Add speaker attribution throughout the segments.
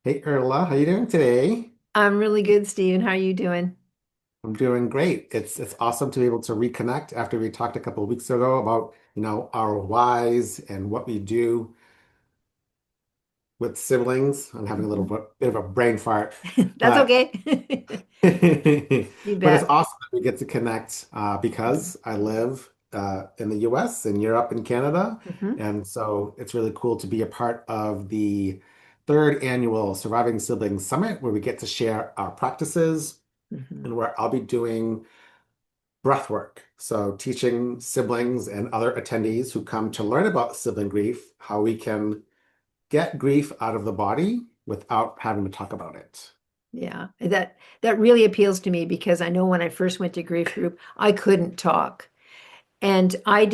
Speaker 1: Hey Erla, how you doing today?
Speaker 2: I'm really good, Steven. How are you doing?
Speaker 1: I'm doing great. It's awesome to be able to reconnect after we talked a couple of weeks ago about, our whys and what we do with siblings. I'm having a little
Speaker 2: Mhm.
Speaker 1: bit of a brain fart,
Speaker 2: That's
Speaker 1: but
Speaker 2: okay. You
Speaker 1: but it's
Speaker 2: bet.
Speaker 1: awesome that we get to connect because I live in the US and you're up in Canada,
Speaker 2: Hmm.
Speaker 1: and so it's really cool to be a part of the third annual Surviving Siblings Summit where we get to share our practices
Speaker 2: Hmm.
Speaker 1: and where I'll be doing breath work. So, teaching siblings and other attendees who come to learn about sibling grief, how we can get grief out of the body without having to talk about it.
Speaker 2: Yeah, that really appeals to me because I know when I first went to grief group, I couldn't talk. And I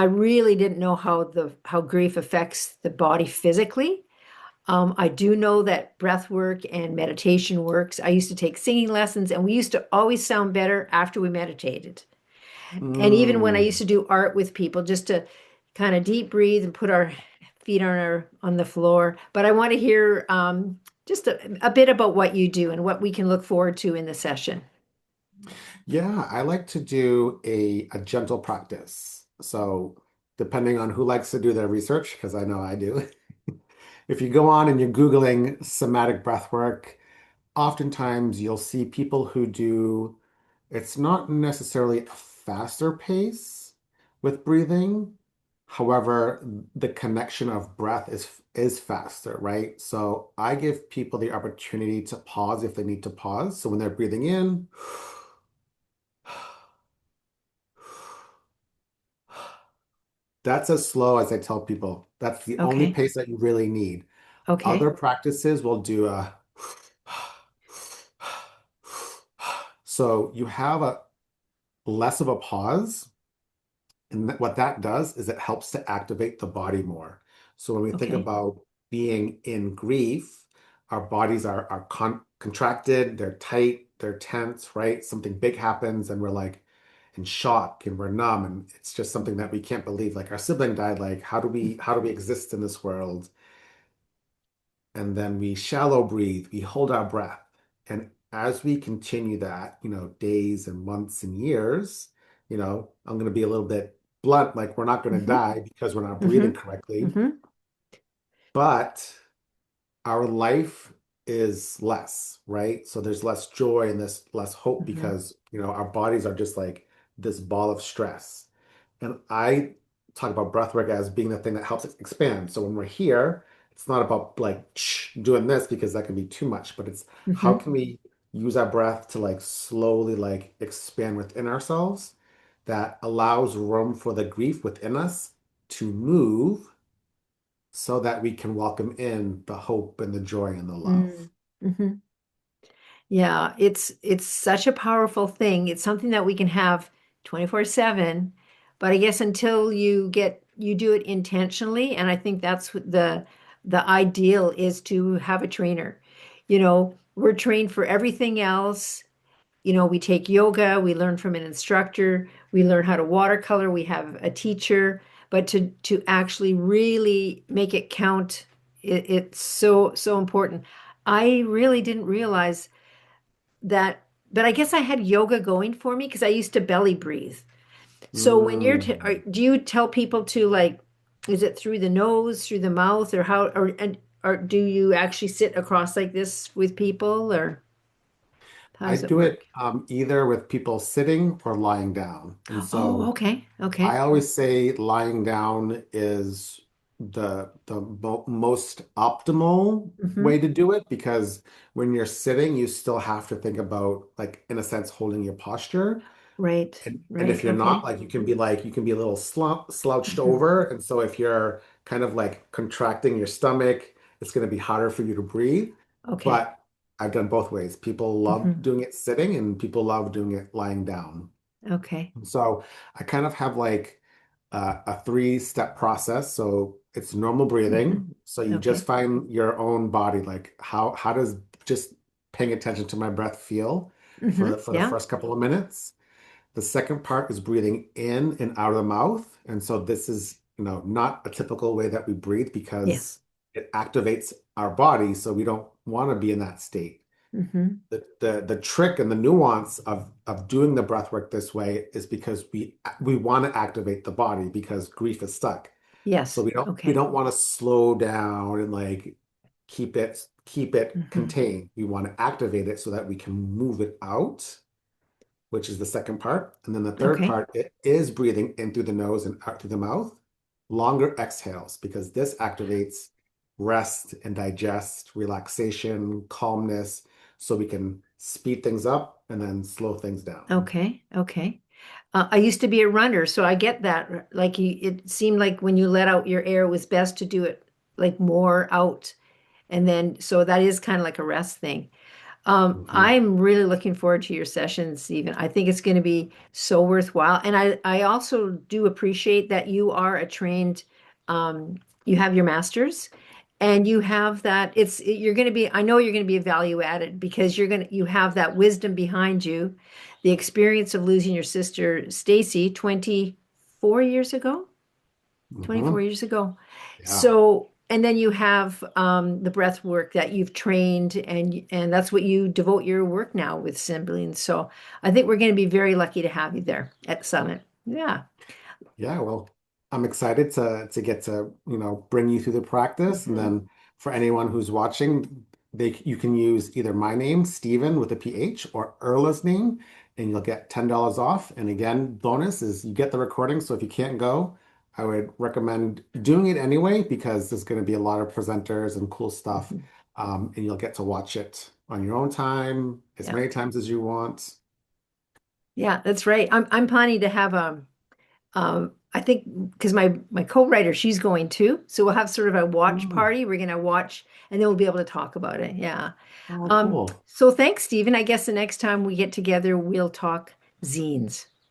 Speaker 2: really didn't know how grief affects the body physically. I do know that breath work and meditation works. I used to take singing lessons, and we used to always sound better after we meditated. And even when I used
Speaker 1: Mm.
Speaker 2: to do art with people, just to kind of deep breathe and put our feet on the floor. But I want to hear just a bit about what you do and what we can look forward to in the session.
Speaker 1: Yeah, I like to do a gentle practice. So, depending on who likes to do their research, because I know I do, if you go on and you're Googling somatic breath work, oftentimes you'll see people who do, it's not necessarily a faster pace with breathing. However, the connection of breath is faster, right? So I give people the opportunity to pause if they need to pause. So when they're breathing in, that's as slow as I tell people. That's the only
Speaker 2: Okay.
Speaker 1: pace that you really need.
Speaker 2: Okay.
Speaker 1: Other practices will do a so you have a less of a pause. And what that does is it helps to activate the body more. So when we think
Speaker 2: Okay.
Speaker 1: about being in grief, our bodies are contracted, they're tight, they're tense, right? Something big happens and we're like in shock and we're numb and it's just something that we can't believe. Like our sibling died, like how do we exist in this world? And then we shallow breathe, we hold our breath. And as we continue that, days and months and years, I'm going to be a little bit blunt, like we're not going to
Speaker 2: Hmm.
Speaker 1: die because we're not breathing
Speaker 2: Hmm.
Speaker 1: correctly,
Speaker 2: Hmm.
Speaker 1: but our life is less, right? So there's less joy and this less hope
Speaker 2: Hmm.
Speaker 1: because, our bodies are just like this ball of stress. And I talk about breath work as being the thing that helps it expand. So when we're here, it's not about like doing this because that can be too much, but it's how
Speaker 2: Hmm.
Speaker 1: can we use our breath to like slowly like expand within ourselves that allows room for the grief within us to move so that we can welcome in the hope and the joy and the love.
Speaker 2: Hmm. Yeah, it's such a powerful thing. It's something that we can have 24/7, but I guess until you do it intentionally, and I think that's what the ideal is to have a trainer. We're trained for everything else. We take yoga, we learn from an instructor, we learn how to watercolor, we have a teacher, but to actually really make it count, it's so important. I really didn't realize that, but I guess I had yoga going for me because I used to belly breathe. So when
Speaker 1: Mm.
Speaker 2: do you tell people to like, is it through the nose, through the mouth, or how, or do you actually sit across like this with people, or how
Speaker 1: I
Speaker 2: does it
Speaker 1: do it
Speaker 2: work?
Speaker 1: either with people sitting or lying down. And
Speaker 2: Oh,
Speaker 1: so
Speaker 2: okay,
Speaker 1: I
Speaker 2: okay.
Speaker 1: always say lying down is the most optimal way
Speaker 2: Hmm.
Speaker 1: to do it because when you're sitting, you still have to think about like in a sense holding your posture.
Speaker 2: Right,
Speaker 1: And
Speaker 2: right,
Speaker 1: if you're not,
Speaker 2: okay.
Speaker 1: like you can be a little slouched
Speaker 2: Hmm.
Speaker 1: over. And so if you're kind of like contracting your stomach, it's going to be harder for you to breathe.
Speaker 2: Okay.
Speaker 1: But I've done both ways. People love
Speaker 2: Hmm.
Speaker 1: doing it sitting and people love doing it lying down.
Speaker 2: Okay.
Speaker 1: So I kind of have like a three-step process. So it's normal
Speaker 2: Hmm.
Speaker 1: breathing. So you just
Speaker 2: Okay.
Speaker 1: find your own body, like how does just paying attention to my breath feel for
Speaker 2: Hmm.
Speaker 1: the
Speaker 2: Yeah.
Speaker 1: first couple of minutes. The second part is breathing in and out of the mouth. And so this is, not a typical way that we breathe
Speaker 2: Yeah.
Speaker 1: because it activates our body. So we don't want to be in that state.
Speaker 2: Hmm.
Speaker 1: The trick and the nuance of doing the breath work this way is because we want to activate the body because grief is stuck. So
Speaker 2: Yes.
Speaker 1: we
Speaker 2: Okay.
Speaker 1: don't want to slow down and like keep it
Speaker 2: Hmm.
Speaker 1: contained. We want to activate it so that we can move it out, which is the second part. And then the third
Speaker 2: Okay.
Speaker 1: part, it is breathing in through the nose and out through the mouth. Longer exhales because this activates rest and digest, relaxation, calmness, so we can speed things up and then slow things down.
Speaker 2: Okay. Okay. I used to be a runner, so I get that. Like it seemed like when you let out your air, it was best to do it like more out. And then, so that is kind of like a rest thing.
Speaker 1: Mhm.
Speaker 2: I'm really looking forward to your sessions, Stephen. I think it's going to be so worthwhile. And I also do appreciate that you are a trained, you have your master's and you have that you're going to be, I know you're going to be a value added because you have that wisdom behind you, the experience of losing your sister, Stacy, 24 years ago. 24
Speaker 1: Mhm.
Speaker 2: years ago.
Speaker 1: Yeah.
Speaker 2: So, and then you have the breath work that you've trained, and that's what you devote your work now with Sibling. So, I think we're going to be very lucky to have you there at Summit. Yeah.
Speaker 1: Yeah, well, I'm excited to get to, bring you through the practice. And
Speaker 2: Hmm.
Speaker 1: then for anyone who's watching, you can use either my name, Stephen with a PH, or Erla's name, and you'll get $10 off. And again, bonus is you get the recording. So if you can't go, I would recommend doing it anyway because there's going to be a lot of presenters and cool stuff.
Speaker 2: Hmm.
Speaker 1: And you'll get to watch it on your own time, as
Speaker 2: Yeah.
Speaker 1: many times as you want.
Speaker 2: Yeah, that's right. I'm planning to have I think because my co-writer, she's going too. So we'll have sort of a watch
Speaker 1: Oh,
Speaker 2: party. We're gonna watch and then we'll be able to talk about it. Yeah.
Speaker 1: oh, cool.
Speaker 2: So thanks, Stephen. I guess the next time we get together, we'll talk zines.